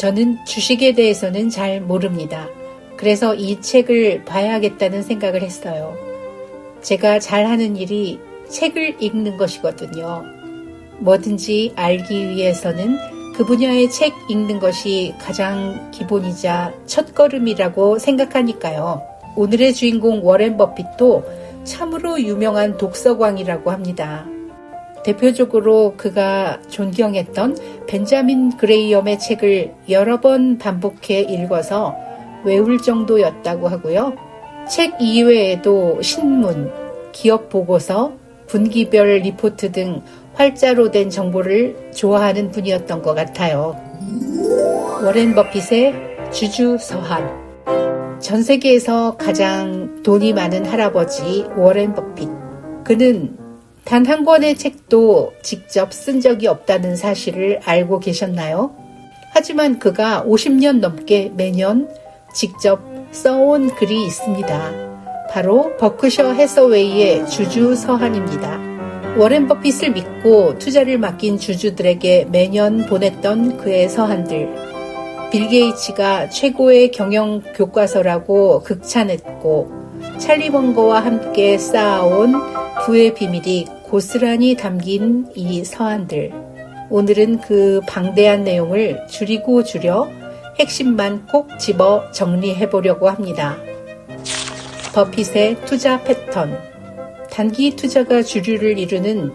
저는 주식에 대해서는 잘 모릅니다. 그래서 이 책을 봐야겠다는 생각을 했어요. 제가 잘하는 일이 책을 읽는 것이거든요. 뭐든지 알기 위해서는 그 분야의 책 읽는 것이 가장 기본이자 첫걸음이라고 생각하니까요. 오늘의 주인공 워렌 버핏도 참으로 유명한 독서광이라고 합니다. 대표적으로 그가 존경했던 벤자민 그레이엄의 책을 여러 번 반복해 읽어서 외울 정도였다고 하고요. 책 이외에도 신문, 기업 보고서, 분기별 리포트 등 활자로 된 정보를 좋아하는 분이었던 것 같아요. 워렌 버핏의 주주서한. 전 세계에서 가장 돈이 많은 할아버지 워렌 버핏. 그는 단 한 권의 책도 직접 쓴 적이 없다는 사실을 알고 계셨나요? 하지만 그가 50년 넘게 매년 직접 써온 글이 있습니다. 바로 버크셔 해서웨이의 주주서한입니다. 워렌 버핏을 믿고 투자를 맡긴 주주들에게 매년 보냈던 그의 서한들. 빌 게이츠가 최고의 경영 교과서라고 극찬했고 찰리 먼거와 함께 쌓아온 부의 비밀이 고스란히 담긴 이 서한들. 오늘은 그 방대한 내용을 줄이고 줄여 핵심만 꼭 집어 정리해 보려고 합니다. 버핏의 투자 패턴. 단기 투자가 주류를 이루는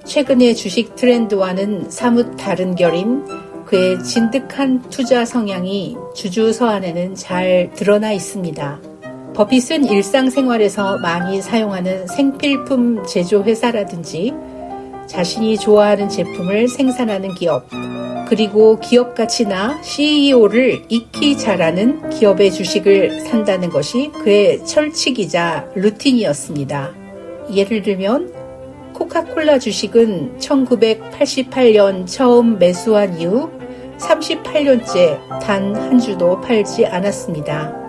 최근의 주식 트렌드와는 사뭇 다른 결인 그의 진득한 투자 성향이 주주 서한에는 잘 드러나 있습니다. 버핏은 일상생활에서 많이 사용하는 생필품 제조회사라든지 자신이 좋아하는 제품을 생산하는 기업, 그리고 기업 가치나 CEO를 익히 잘 아는 기업의 주식을 산다는 것이 그의 철칙이자 루틴이었습니다. 예를 들면 코카콜라 주식은 1988년 처음 매수한 이후 38년째 단 한 주도 팔지 않았습니다.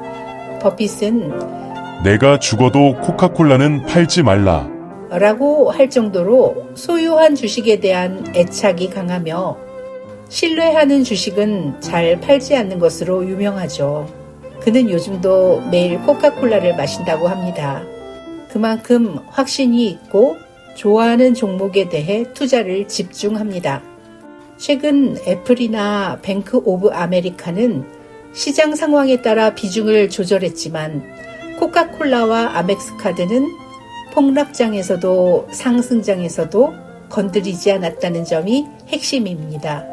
버핏은 내가 죽어도 코카콜라는 팔지 말라 라고 할 정도로 소유한 주식에 대한 애착이 강하며 신뢰하는 주식은 잘 팔지 않는 것으로 유명하죠. 그는 요즘도 매일 코카콜라를 마신다고 합니다. 그만큼 확신이 있고 좋아하는 종목에 대해 투자를 집중합니다. 최근 애플이나 뱅크 오브 아메리카는 시장 상황에 따라 비중을 조절했지만 코카콜라와 아멕스카드는 폭락장에서도 상승장에서도 건드리지 않았다는 점이 핵심입니다.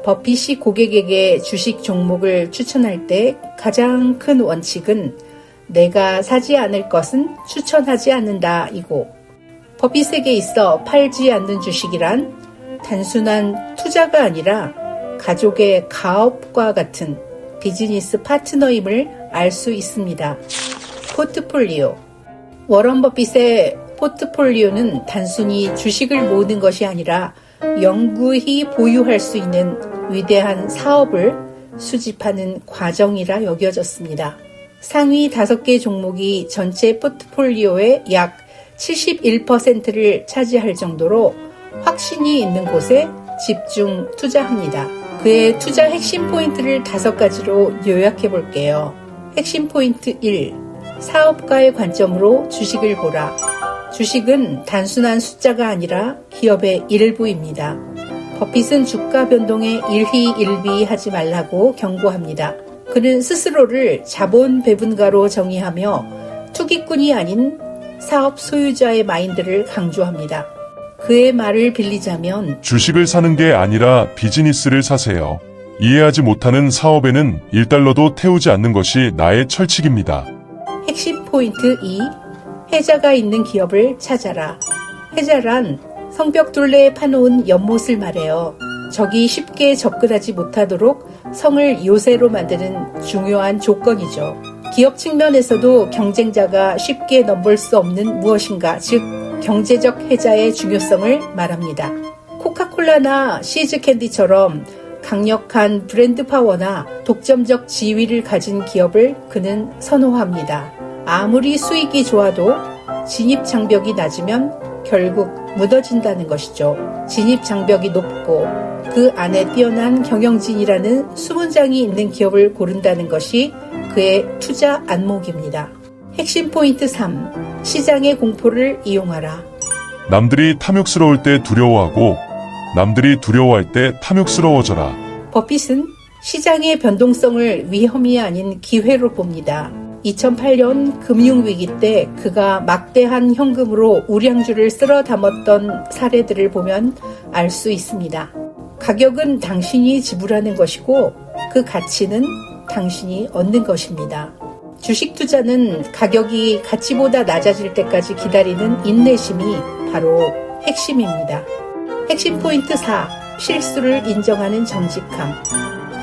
버핏이 고객에게 주식 종목을 추천할 때 가장 큰 원칙은 내가 사지 않을 것은 추천하지 않는다 이고, 버핏에게 있어 팔지 않는 주식이란 단순한 투자가 아니라 가족의 가업과 같은 비즈니스 파트너임을 알 수 있습니다. 포트폴리오. 워런 버핏의 포트폴리오는 단순히 주식을 모으는 것이 아니라 영구히 보유할 수 있는 위대한 사업을 수집하는 과정이라 여겨졌습니다. 상위 5개 종목이 전체 포트폴리오의 약 71%를 차지할 정도로 확신이 있는 곳에 집중 투자합니다. 그의 투자 핵심 포인트를 5가지로 요약해 볼게요. 핵심 포인트 1. 사업가의 관점으로 주식을 보라. 주식은 단순한 숫자가 아니라 기업의 일부입니다. 버핏은 주가 변동에 일희일비하지 말라고 경고합니다. 그는 스스로를 자본 배분가로 정의하며 투기꾼이 아닌 사업 소유자의 마인드를 강조합니다. 그의 말을 빌리자면 주식을 사는 게 아니라 비즈니스를 사세요. 이해하지 못하는 사업에는 1달러도 태우지 않는 것이 나의 철칙입니다. 핵심 포인트 2. 해자가 있는 기업을 찾아라. 해자란 성벽 둘레에 파놓은 연못을 말해요. 적이 쉽게 접근하지 못하도록 성을 요새로 만드는 중요한 조건이죠. 기업 측면에서도 경쟁자가 쉽게 넘볼 수 없는 무엇인가, 즉 경제적 해자의 중요성을 말합니다. 코카콜라나 시즈캔디처럼 강력한 브랜드 파워나 독점적 지위를 가진 기업을 그는 선호합니다. 아무리 수익이 좋아도 진입 장벽이 낮으면 결국 무너진다는 것이죠. 진입 장벽이 높고 그 안에 뛰어난 경영진이라는 수문장이 있는 기업을 고른다는 것이 그의 투자 안목입니다. 핵심 포인트 3. 시장의 공포를 이용하라. 남들이 탐욕스러울 때 두려워하고 남들이 두려워할 때 탐욕스러워져라. 버핏은 시장의 변동성을 위험이 아닌 기회로 봅니다. 2008년 금융위기 때 그가 막대한 현금으로 우량주를 쓸어 담았던 사례들을 보면 알 수 있습니다. 가격은 당신이 지불하는 것이고 그 가치는 당신이 얻는 것입니다. 주식 투자는 가격이 가치보다 낮아질 때까지 기다리는 인내심이 바로 핵심입니다. 핵심 포인트 4. 실수를 인정하는 정직함.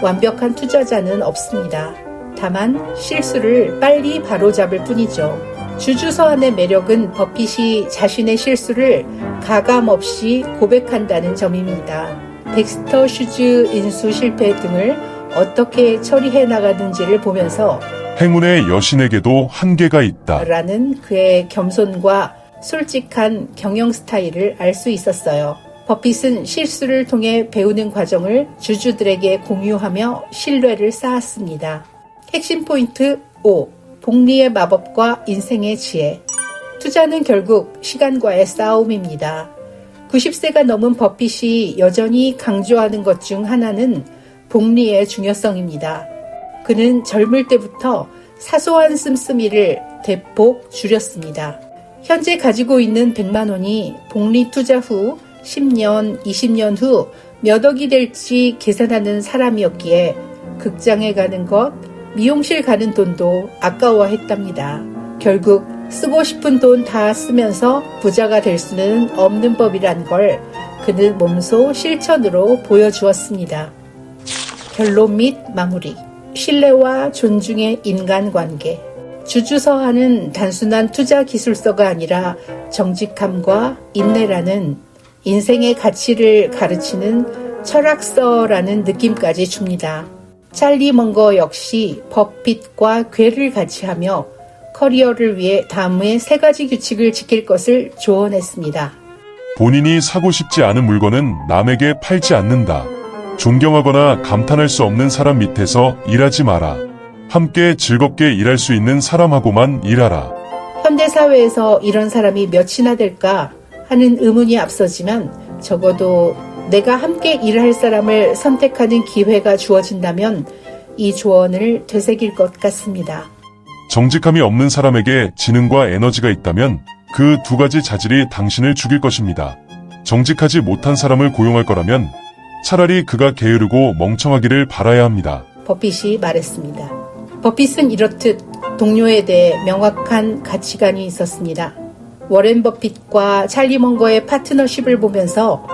완벽한 투자자는 없습니다. 다만 실수를 빨리 바로잡을 뿐이죠. 주주서한의 매력은 버핏이 자신의 실수를 가감없이 고백한다는 점입니다. 덱스터 슈즈 인수 실패 등을 어떻게 처리해 나가는지를 보면서 행운의 여신에게도 한계가 있다. 라는 그의 겸손과 솔직한 경영 스타일을 알 수 있었어요. 버핏은 실수를 통해 배우는 과정을 주주들에게 공유하며 신뢰를 쌓았습니다. 핵심 포인트 5. 복리의 마법과 인생의 지혜. 투자는 결국 시간과의 싸움입니다. 90세가 넘은 버핏이 여전히 강조하는 것 중 하나는 복리의 중요성입니다. 그는 젊을 때부터 사소한 씀씀이를 대폭 줄였습니다. 현재 가지고 있는 100만 원이 복리 투자 후 10년, 20년 후 몇 억이 될지 계산하는 사람이었기에 극장에 가는 것, 미용실 가는 돈도 아까워했답니다. 결국 쓰고 싶은 돈 다 쓰면서 부자가 될 수는 없는 법이란 걸 그는 몸소 실천으로 보여주었습니다. 결론 및 마무리. 신뢰와 존중의 인간관계. 주주서한은 단순한 투자 기술서가 아니라 정직함과 인내라는 인생의 가치를 가르치는 철학서라는 느낌까지 줍니다. 찰리 먼거 역시 버핏과 궤를 같이 하며 커리어를 위해 다음의 3가지 규칙을 지킬 것을 조언했습니다. 본인이 사고 싶지 않은 물건은 남에게 팔지 않는다. 존경하거나 감탄할 수 없는 사람 밑에서 일하지 마라. 함께 즐겁게 일할 수 있는 사람하고만 일하라. 현대사회에서 이런 사람이 몇이나 될까 하는 의문이 앞서지만 적어도 내가 함께 일할 사람을 선택하는 기회가 주어진다면 이 조언을 되새길 것 같습니다. 정직함이 없는 사람에게 지능과 에너지가 있다면 그 2가지 자질이 당신을 죽일 것입니다. 정직하지 못한 사람을 고용할 거라면 차라리 그가 게으르고 멍청하기를 바라야 합니다. 버핏이 말했습니다. 버핏은 이렇듯 동료에 대해 명확한 가치관이 있었습니다. 워렌 버핏과 찰리 먼거의 파트너십을 보면서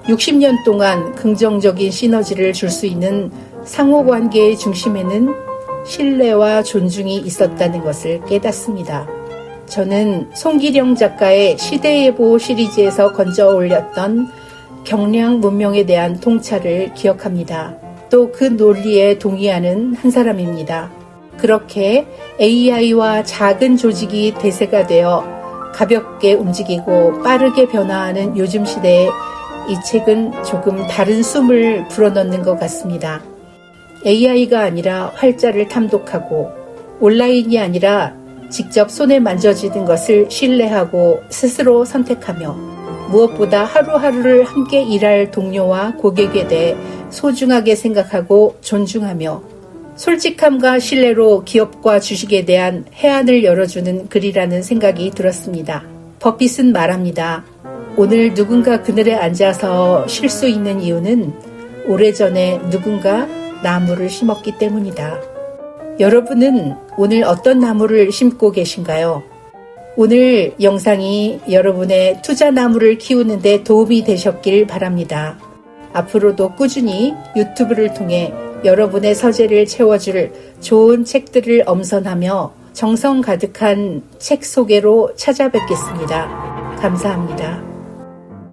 60년 동안 긍정적인 시너지를 줄 수 있는 상호관계의 중심에는 신뢰와 존중이 있었다는 것을 깨닫습니다. 저는 송기령 작가의 시대예보 시리즈에서 건져 올렸던 경량 문명에 대한 통찰을 기억합니다. 또 그 논리에 동의하는 한 사람입니다. 그렇게 AI와 작은 조직이 대세가 되어 가볍게 움직이고 빠르게 변화하는 요즘 시대에 이 책은 조금 다른 숨을 불어넣는 것 같습니다. AI가 아니라 활자를 탐독하고 온라인이 아니라 직접 손에 만져지는 것을 신뢰하고 스스로 선택하며 무엇보다 하루하루를 함께 일할 동료와 고객에 대해 소중하게 생각하고 존중하며 솔직함과 신뢰로 기업과 주식에 대한 해안을 열어주는 글이라는 생각이 들었습니다. 버핏은 말합니다. 오늘 누군가 그늘에 앉아서 쉴 수 있는 이유는 오래전에 누군가 나무를 심었기 때문이다. 여러분은 오늘 어떤 나무를 심고 계신가요? 오늘 영상이 여러분의 투자 나무를 키우는 데 도움이 되셨길 바랍니다. 앞으로도 꾸준히 유튜브를 통해 여러분의 서재를 채워줄 좋은 책들을 엄선하며 정성 가득한 책 소개로 찾아뵙겠습니다. 감사합니다.